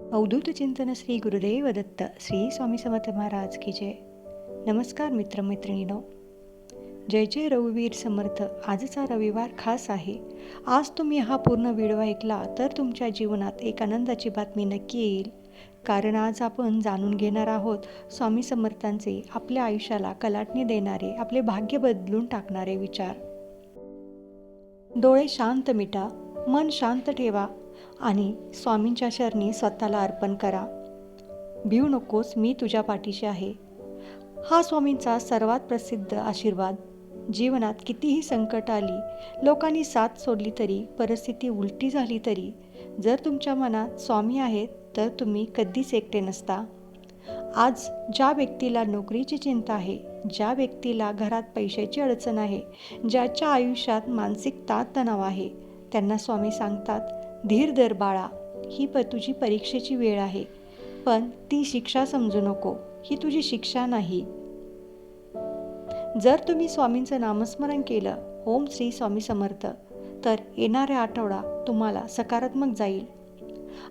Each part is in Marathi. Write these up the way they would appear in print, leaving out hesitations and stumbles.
अवधूत चिंतन श्री गुरुदेव दत्त श्री स्वामी समर्थ महाराज की जय. नमस्कार मित्रमैत्रिणींनो. जय जय रघुवीर समर्थ. आजचा रविवार खास आहे. आज तुम्ही हा पूर्ण व्हिडिओ ऐकला तर तुमच्या जीवनात एक आनंदाची बातमी नक्की येईल. कारण आज आपण जाणून घेणार आहोत स्वामी समर्थांचे आपल्या आयुष्याला कलाटणी देणारे, आपले भाग्य बदलून टाकणारे विचार. डोळे शांत मिटा, मन शांत ठेवा आणि स्वामींच्या चरणी स्वतःला अर्पण करा. भिऊ नकोस, मी तुझ्या पाठीशी आहे. हा स्वामींचा सर्वात प्रसिद्ध आशीर्वाद. जीवनात कितीही संकट आली, लोकांनी साथ सोडली तरी, परिस्थिती उलटी झाली तरी, जर तुमच्या मनात स्वामी आहेत तर तुम्ही कधीच एकटे नसता. आज ज्या व्यक्तीला नोकरीची चिंता आहे, ज्या व्यक्तीला घरात पैशाची अडचण आहे, ज्याच्या आयुष्यात मानसिक ताणतणाव आहे, त्यांना स्वामी सांगतात, धीर धर बाळा, ही तुझी परीक्षेची वेळ आहे. पण ती शिक्षा समजू नको, ही तुझी शिक्षा नाही. जर तुम्ही स्वामींचं नामस्मरण केलं, ओम श्री स्वामी समर्थ, तर येणारा आठवडा तुम्हाला सकारात्मक जाईल.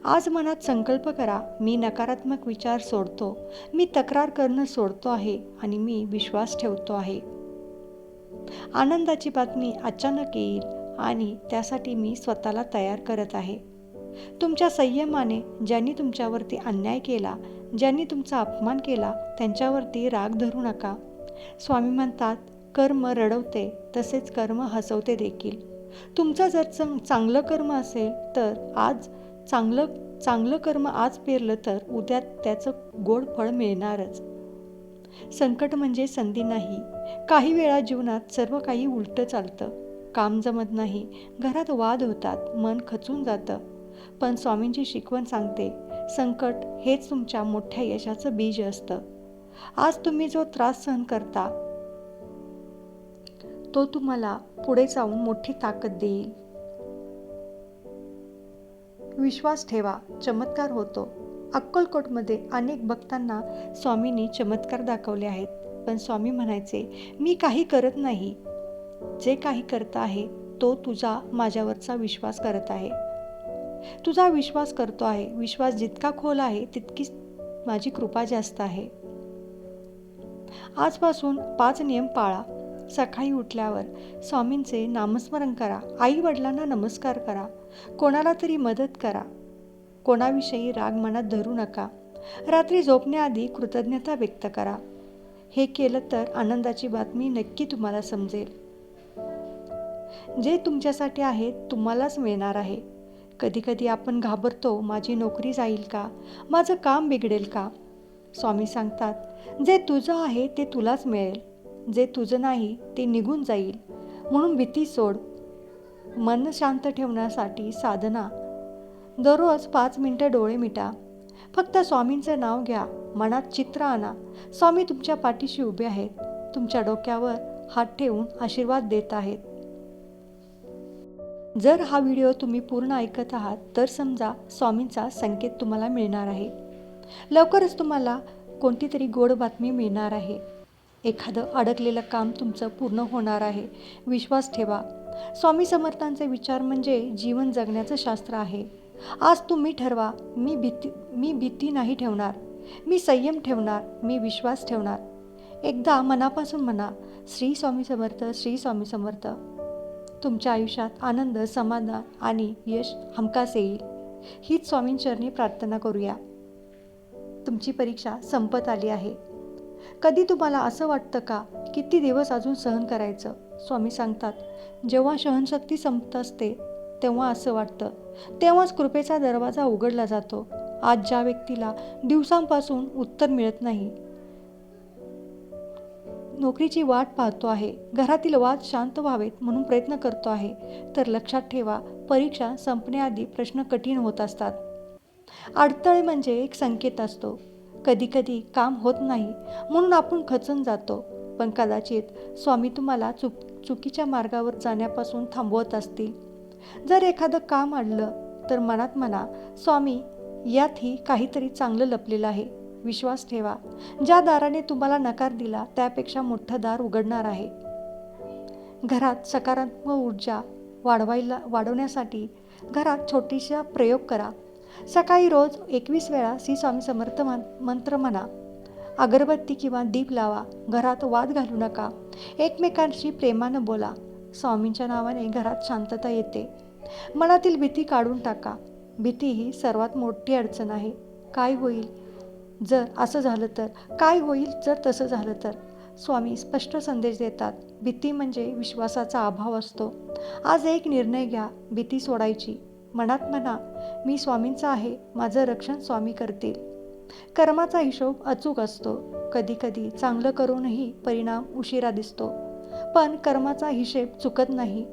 आज मनात संकल्प करा, मी नकारात्मक विचार सोडतो, मी तक्रार करणं सोडतो आहे आणि मी विश्वास ठेवतो आहे. आनंदाची बातमी अचानक येईल आणि त्यासाठी मी स्वतःला तयार करत आहे. तुमच्या संयमाने ज्यांनी तुमच्यावरती अन्याय केला, ज्यांनी तुमचा अपमान केला, त्यांच्यावरती राग धरू नका. स्वामी म्हणतात, कर्म रडवते तसेच कर्म हसवते देखील. तुमचं जर चांगलं कर्म असेल तर आज चांगलं कर्म आज पेरलं तर उद्या त्याचं गोड फळ मिळणारच. संकट म्हणजे संधी नाही. काही वेळा जीवनात सर्व काही उलटं चालतं. काम जमत नाही, घरात वाद होतात, मन खचून जातं. पण स्वामींची शिकवण सांगते, संकट हेच तुमच्या मोठ्या यशाचं बीज असतं. आज तुम्ही जो त्रास सहन करता तो तुम्हाला पुढे जाऊन मोठी ताकद देईल. विश्वास ठेवा, चमत्कार होतो. अक्कलकोटमध्ये अनेक भक्तांना स्वामींनी चमत्कार दाखवले आहेत. पण स्वामी म्हणायचे, मी काही करत नाही, जे काही करत आहे तो तुझा माझ्यावरचा विश्वास करत आहे. तुझा विश्वास करतो आहे. विश्वास जितका खोल आहे तितकीच माझी कृपा जास्त आहे. आजपासून 5 नियम पाळा. सकाळी उठल्यावर स्वामींचे नामस्मरण करा. आई वडिलांना नमस्कार करा. कोणाला तरी मदत करा. कोणाविषयी राग मनात धरू नका. रात्री झोपण्याआधी कृतज्ञता व्यक्त करा. हे केलं तर आनंदाची बातमी नक्की तुम्हाला समजेल. जे तुमच्यासाठी आहे तुम्हालाच मिळणार आहे. कधी कधी आपण घाबरतो, माझी नोकरी जाईल का, माझं काम बिघडेल का. स्वामी सांगतात, जे तुझं आहे ते तुलाच मिळेल, जे तुझं नाही ते निघून जाईल. म्हणून भीती सोड. मन शांत ठेवण्यासाठी साधना. दररोज 5 मिनिटं डोळे मिटा. फक्त स्वामींचं नाव घ्या. मनात चित्र आणा. स्वामी तुमच्या पाठीशी उभे आहेत. तुमच्या डोक्यावर हात ठेवून आशीर्वाद देत आहेत. जर हा व्हिडिओ तुम्ही पूर्ण ऐकत आहात तर समजा स्वामींचा संकेत तुम्हाला मिळणार आहे. लवकरच तुम्हाला कोणती तरी गोड बातमी मिळणार आहे. एखादं अडकलेलं काम तुमचं पूर्ण होणार आहे. विश्वास ठेवा. स्वामी समर्थांचे विचार म्हणजे जीवन जगण्याचं शास्त्र आहे. आज तुम्ही ठरवा, मी भीती नाही ठेवणार, मी संयम ठेवणार, मी विश्वास ठेवणार. एकदा मनापासून म्हणा, श्री स्वामी समर्थ, श्री स्वामी समर्थ. तुमच्या आयुष्यात आनंद, समाधान आणि यश हमखास येईल. हीच स्वामींचरणी प्रार्थना करूया. तुमची परीक्षा संपत आली आहे. कधी तुम्हाला असं वाटतं का, किती दिवस अजून सहन करायचं? स्वामी सांगतात, जेव्हा सहनशक्ती संपत असते तेव्हा असं वाटतं, तेव्हाच कृपेचा दरवाजा उघडला जातो. आज ज्या व्यक्तीला दिवसांपासून उत्तर मिळत नाही, नोकरीची वाट पाहतो आहे, घरातील वाद शांत व्हावेत म्हणून प्रयत्न करतो आहे, तर लक्षात ठेवा, परीक्षा संपण्याआधी प्रश्न कठीण होत असतात. अडथळे म्हणजे एक संकेत असतो. कधीकधी काम होत नाही म्हणून आपण खचून जातो. पण कदाचित स्वामी तुम्हाला चुकीच्या मार्गावर जाण्यापासून थांबवत असतील. जर एखादं काम अडलं तर मनात म्हणा, स्वामी, यातही काहीतरी चांगलं लपलेलं आहे. विश्वास ठेवा. ज्या दाराने तुम्हाला नकार दिला त्यापेक्षा मोठं दार उघडणार आहे. घरात सकारात्मक ऊर्जा वाढवण्यासाठी घरात छोटीसा प्रयोग करा. सकाळी रोज 21 वेळा श्री स्वामी समर्थ मंत्र म्हणा. अगरबत्ती किंवा दीप लावा. घरात वाद घालू नका. एकमेकांशी प्रेमानं बोला. स्वामींच्या नावाने घरात शांतता येते. मनातील भीती काढून टाका. भीती ही सर्वात मोठी अडचण आहे. काय होईल जर असं झालं तर? काय होईल जर तसं झालं तर? स्वामी स्पष्ट संदेश देतात. भीती म्हणजे विश्वासाचा अभाव असतो. आज एक निर्णय घ्या, भीती सोडायची. मनात म्हणा, मी स्वामींचा आहे, माझं रक्षण स्वामी करतील. कर्माचा हिशोब अचूक असतो. कधी कधी चांगलं करूनही परिणाम उशिरा दिसतो, पण कर्माचा हिशेब चुकत नाही.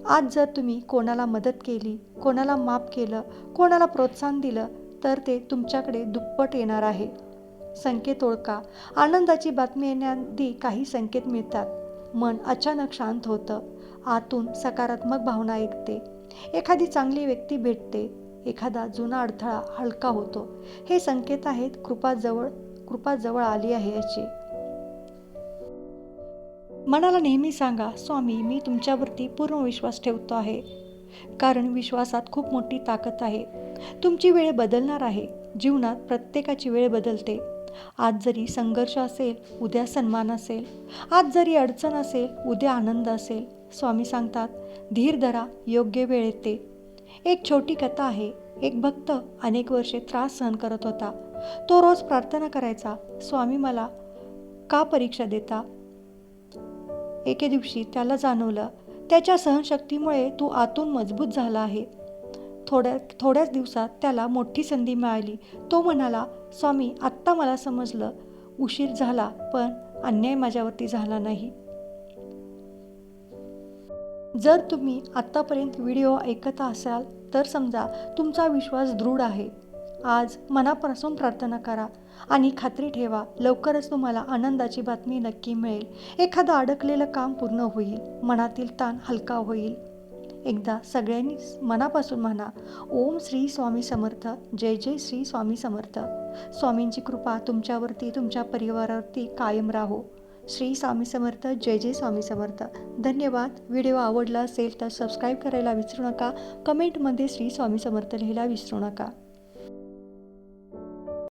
आज जर तुम्ही कोणाला मदत केली, कोणाला माफ केलं, कोणाला प्रोत्साहन दिलं, तर ते तुमच्याकडे दुप्पट येणार आहे. संकेत ओळखा. आनंदाची बातमी येण्याआधी काही संकेत मिळतात. मन अचानक शांत होतं. आतून सकारात्मक भावना ऐकते. एखादी चांगली व्यक्ती भेटते. एखादा जुना अडथळा हलका होतो. हे संकेत आहेत कृपा जवळ आली आहे याची. मनाला नेहमी सांगा, स्वामी मी तुमच्यावरती पूर्ण विश्वास ठेवतो आहे. कारण विश्वासात खूप मोठी ताकद आहे. तुमची वेळ बदलणार आहे. जीवनात प्रत्येकाची वेळ बदलते. आज जरी संघर्ष असेल, उद्या सन्मान असेल. आज जरी अडचण असेल, उद्या आनंद असेल. स्वामी सांगतात, धीर धरा, योग्य वेळ येते. एक छोटी कथा आहे. एक भक्त अनेक वर्षे त्रास सहन करत होता. तो रोज प्रार्थना करायचा, स्वामी मला का परीक्षा देता? एके दिवशी त्याला जाणवलं, त्याच्या सहनशक्तीमुळे तो आतून मजबूत झाला आहे. थोड्याच दिवसात त्याला मोठी संधी मिळाली. तो म्हणाला, स्वामी आत्ता मला समजलं, उशीर झाला पण अन्याय माझ्यावरती झाला नाही. जर तुम्ही आत्तापर्यंत व्हिडिओ ऐकत असाल तर समजा तुमचा विश्वास दृढ आहे. आज मनापासून प्रार्थना करा आणि खात्री ठेवा, लवकरच तुम्हाला आनंदाची बातमी नक्की मिळेल. एखादं अडकलेलं काम पूर्ण होईल. मनातील ताण हलका होईल. एकदा सगळ्यांनी मनापासून म्हणा, ओम श्री स्वामी समर्थ. जय जय श्री स्वामी समर्थ. स्वामींची कृपा तुमच्यावरती, तुमच्या परिवारावरती कायम राहो. श्री स्वामी समर्थ. जय जय स्वामी समर्थ. धन्यवाद. व्हिडिओ आवडला असेल तर सबस्क्राईब करायला विसरू नका. कमेंटमध्ये श्री स्वामी समर्थ लिहायला विसरू नका.